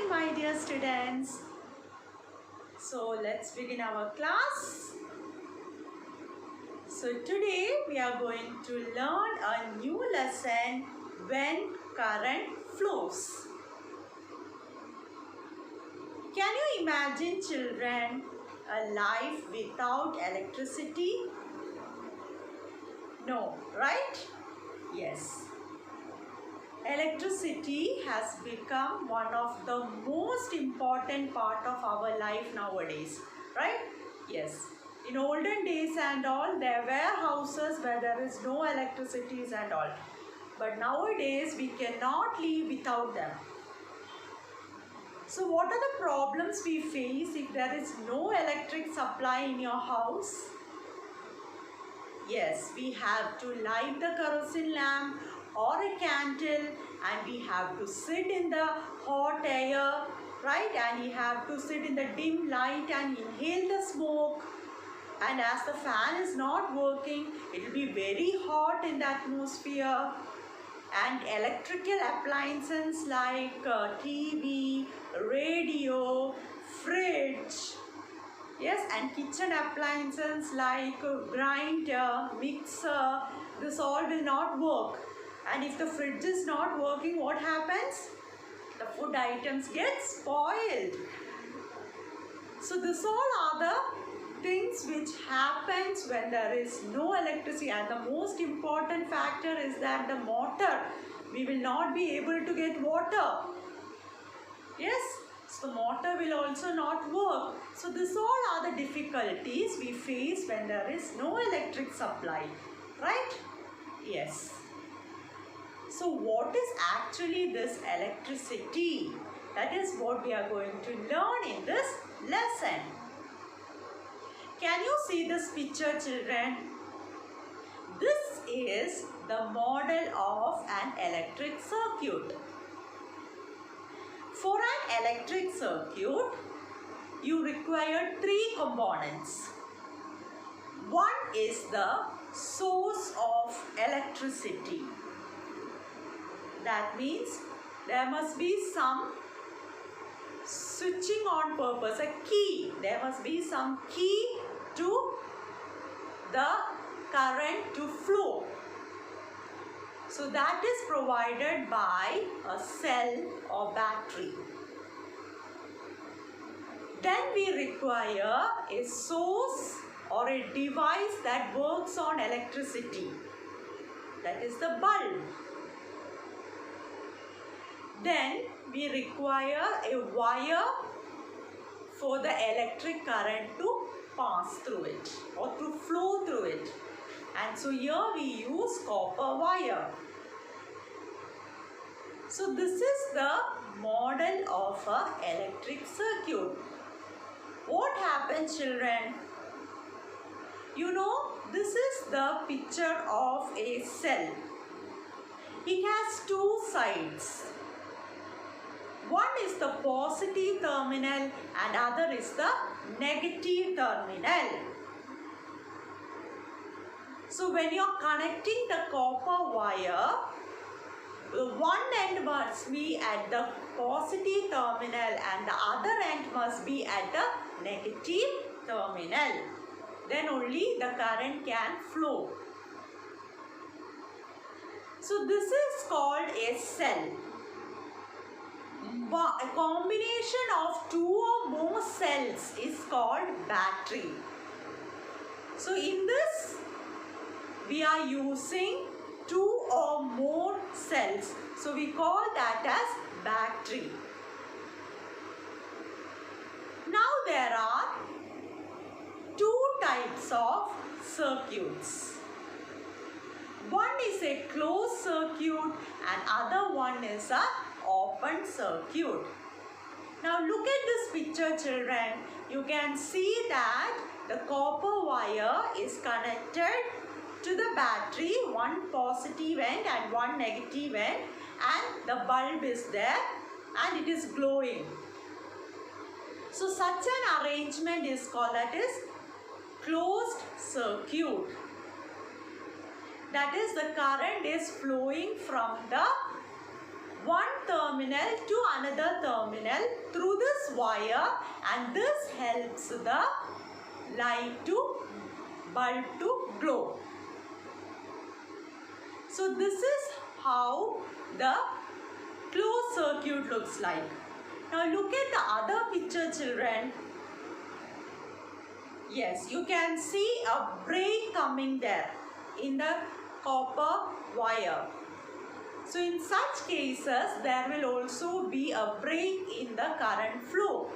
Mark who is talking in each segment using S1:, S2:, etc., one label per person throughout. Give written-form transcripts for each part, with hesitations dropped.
S1: morning, my dear students. So let's begin our class. So today we are going to learn a new lesson, when current flows. Can you imagine, children, a life without electricity? No, right? Yes. Electricity has become one of the most important part of our life nowadays, right? Yes. In olden days and all, there were houses where there is no electricity and all. But nowadays, we cannot live without them. So what are the problems we face if there is no electric supply in your house? Yes, we have to light the kerosene lamp or a candle, and we have to sit in the hot air, right? And we have to sit in the dim light and inhale the smoke. And as the fan is not working, it will be very hot in the atmosphere. And electrical appliances like TV, radio, fridge, yes, and kitchen appliances like grinder, mixer, this all will not work. And if the fridge is not working, what happens? The food items get spoiled. So this all are the things which happens when there is no electricity. And the most important factor is that the motor, we will not be able to get water. Yes, so the motor will also not work. So this all are the difficulties we face when there is no electric supply, right? Yes. So what is actually this electricity? That is what we are going to learn in this lesson. Can you see this picture, children? This is the model of an electric circuit. For an electric circuit, you require three components. One is the source of electricity. That means there must be some switching on purpose, a key. There must be some key to the current to flow. So that is provided by a cell or battery. Then we require a source or a device that works on electricity. That is the bulb. Then we require a wire for the electric current to pass through it or to flow through it. And so here we use copper wire. So this is the model of an electric circuit. What happens, children? You know, this is the picture of a cell. It has two sides. One is the positive terminal and other is the negative terminal. So when you are connecting the copper wire, one end must be at the positive terminal and the other end must be at the negative terminal. Then only the current can flow. So this is called a cell. A combination of two or more cells is called battery. So in this, we are using two or more cells. So we call that as battery. Now there are two types of circuits. One is a closed circuit and other one is a open circuit. Now look at this picture, children. You can see that the copper wire is connected to the battery, one positive end and one negative end, and the bulb is there and it is glowing. So such an arrangement is called, that is closed circuit. That is, the current is flowing from the one terminal to another terminal through this wire, and this helps the bulb to glow. So this is how the closed circuit looks like. Now look at the other picture, children. Yes, you can see a break coming there in the copper wire. So in such cases, there will also be a break in the current flow.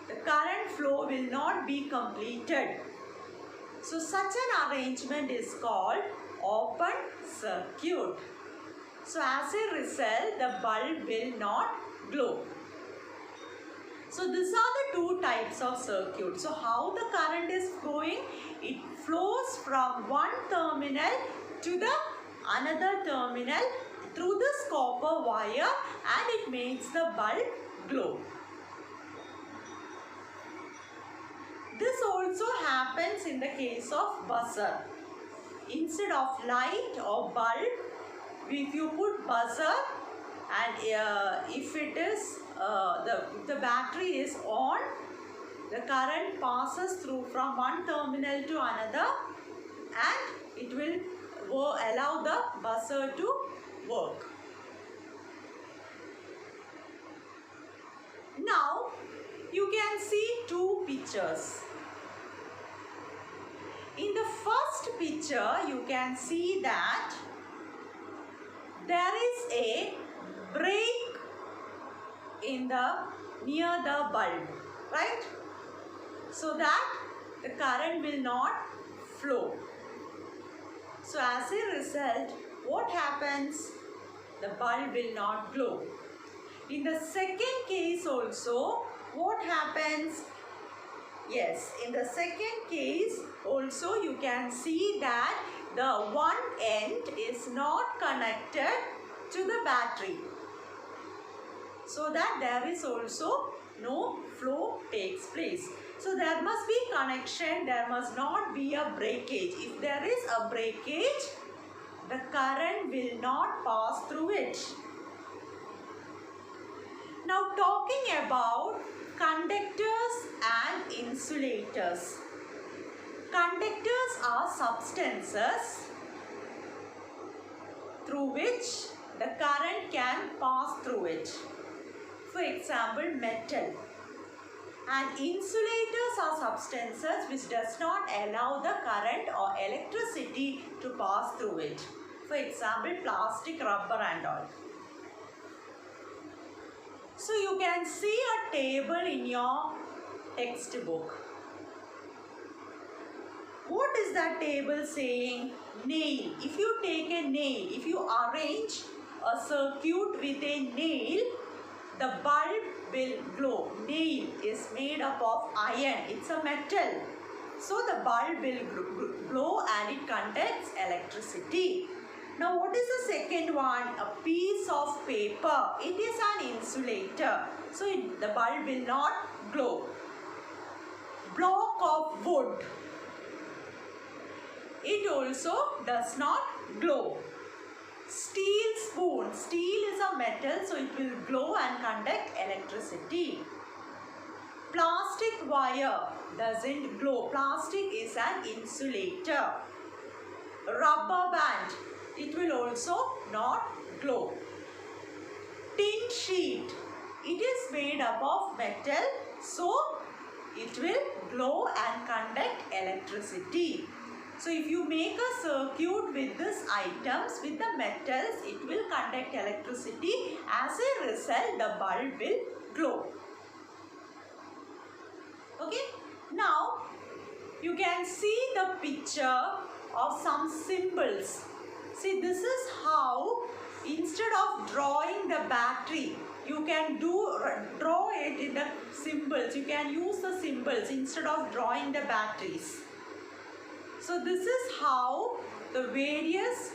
S1: The current flow will not be completed. So such an arrangement is called open circuit. So as a result, the bulb will not glow. So these are the two types of circuit. So how the current is flowing? It flows from one terminal to the another terminal through this copper wire, and it makes the bulb glow. This also happens in the case of buzzer. Instead of light or bulb, if you put buzzer, and if it is the battery is on, the current passes through from one terminal to another, and it will allow the buzzer to work. Now you can see two pictures. In the first picture, you can see that there is a break in near the bulb, right? So that the current will not flow. So as a result, what happens? The bulb will not glow. In the second case also, what happens? Yes, in the second case also you can see that the one end is not connected to the battery, so that there is also no flow takes place. So there must be connection, there must not be a breakage. If there is a breakage, the current will not pass through it. Now talking about conductors and insulators. Conductors are substances through which the current can pass through it. For example, metal. And insulators are substances which does not allow the current or electricity to pass through it. For example, plastic, rubber and all. So you can see a table in your textbook. What is that table saying? Nail. If you take a nail, if you arrange a circuit with a nail, the bulb will glow. Nail is made up of iron. It's a metal. So the bulb will glow and it conducts electricity. Now what is the second one? A piece of paper. It is an insulator. So the bulb will not glow. Block of wood. It also does not glow. Steel spoon. Steel is a metal, so it will glow and conduct electricity. Plastic wire doesn't glow. Plastic is an insulator. Rubber band. It will also not glow. Tin sheet. It is made up of metal, so it will glow and conduct electricity. So if you make a circuit with these items, with the metals, it will conduct electricity. As a result, the bulb will glow. Okay. Now, you can see the picture of some symbols. See, this is how, instead of drawing the battery, you can draw it in the symbols. You can use the symbols instead of drawing the batteries. So this is how the various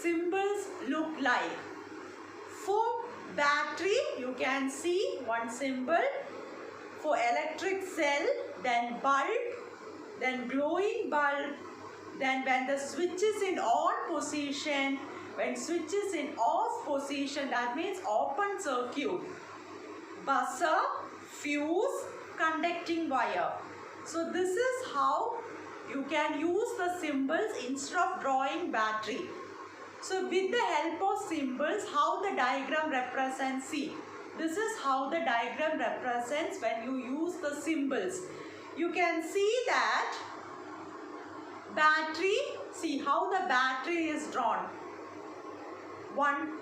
S1: symbols look like. For battery, you can see one symbol. For electric cell, then bulb, then glowing bulb. Then when the switch is in on position, When switch is in off position, that means open circuit. Buzzer, fuse, conducting wire. So this is how you can use the symbols instead of drawing battery. So with the help of symbols, how the diagram represents, see. This is how the diagram represents when you use the symbols. You can see that battery, see how the battery is drawn. One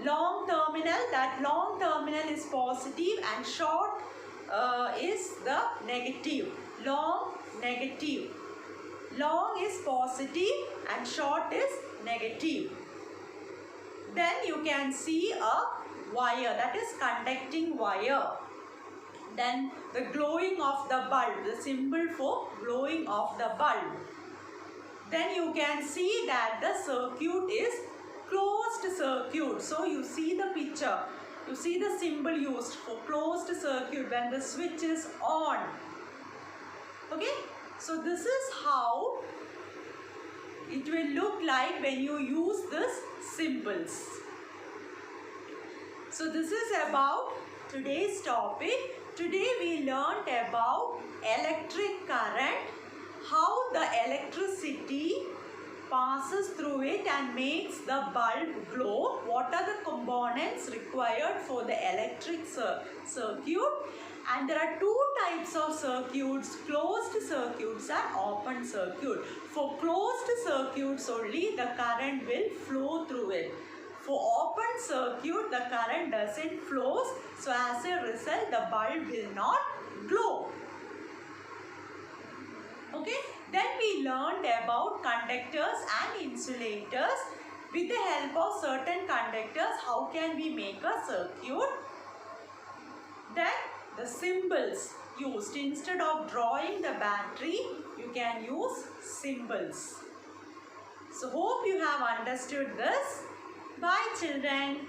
S1: long terminal, that long terminal is positive and short is the negative. Long, negative. Long is positive and short is negative. Then you can see a wire, that is conducting wire. Then the glowing of the bulb, the symbol for glowing of the bulb. Then you can see that the circuit is closed circuit. So you see the picture. You see the symbol used for closed circuit when the switch is on. Okay. So this is how it will look like when you use these symbols. So this is about today's topic. Today we learnt about electric current, how the electricity passes through it and makes the bulb glow. What are the components required for the electric circuit? And there are two types of circuits, closed circuits and open circuit. For closed circuits only, the current will flow through it. For open circuit, the current doesn't flow. So as a result, the bulb will not glow. Okay. Then we learned about conductors and insulators. With the help of certain conductors, how can we make a circuit? Then the symbols used. Instead of drawing the battery, you can use symbols. So hope you have understood this. Bye children.